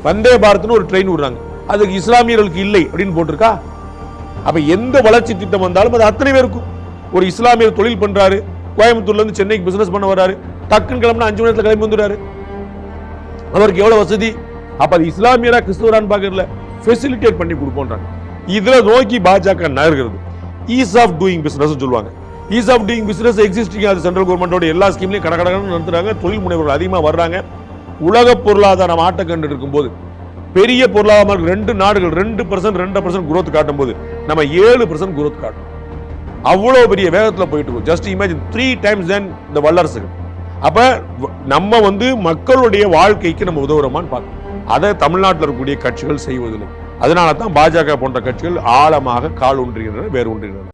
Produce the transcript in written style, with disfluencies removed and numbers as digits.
வந்தே பாரத்னு ஒரு ட்ரெயின் விடுறாங்க, அதுக்கு இஸ்லாமியர்களுக்கு இல்லை அப்படின்னு போட்டிருக்கா? அப்ப எந்த வளர்ச்சி திட்டம் வந்தாலும் அது அத்தனை பேருக்கும். ஒரு இஸ்லாமியர் தொழில் பண்றாரு, கோயம்புத்தூர்ல இருந்து சென்னைக்கு பிசினஸ் பண்ண வர்றாரு, டக்குன்னு கிளம்பினா 5 மணி நேரத்தில் கிளம்பி வந்துடுறாரு. அவருக்கு எவ்வளவு வசதி. அப்ப அது இஸ்லாமியரா கிறிஸ்துவரான்னு பாக்கறதுல ஃபெசிலிட்டேட் பண்ணி கொடுப்போன்றாங்க. இதுல நோக்கி பாஜக நகர்கிறது. ஈஸ் ஆஃப் டூயிங் பிசினஸ் சொல்லுவாங்க. Ease of doing business existing அது சென்ட்ரல் கவர்மெண்டோட எல்லா ஸ்கீம்லையும் கடகடன்னு நடத்துறாங்க. தொழில் முனைவர்கள் அதிகமாக வர்றாங்க. உலக பொருளாதாரம் ஆட்ட கண்டு இருக்கும்போது, பெரிய பொருளாதாரம் 2 நாடுகள் 2% 2% குரோத் காட்டும் போது நம்ம 7% குரோத் காட்டும். அவ்வளவு பெரிய வேகத்துல போயிட்டு இருக்கும். ஜஸ்ட் இமேஜின் 3 times than இந்த வல்லரசுகள். அப்ப நம்ம மக்களுடைய வாழ்க்கைக்கு நம்ம உதவுறோமான்னு பார்க்கணும். அதை தமிழ்நாட்டில் இருக்கக்கூடிய கட்சிகள் செய்வதில்லை. அதனால தான் பாஜக போன்ற கட்சிகள் ஆழமாக கால் ஊன்றுகின்றன, வேறு ஊன்றுகின்றன.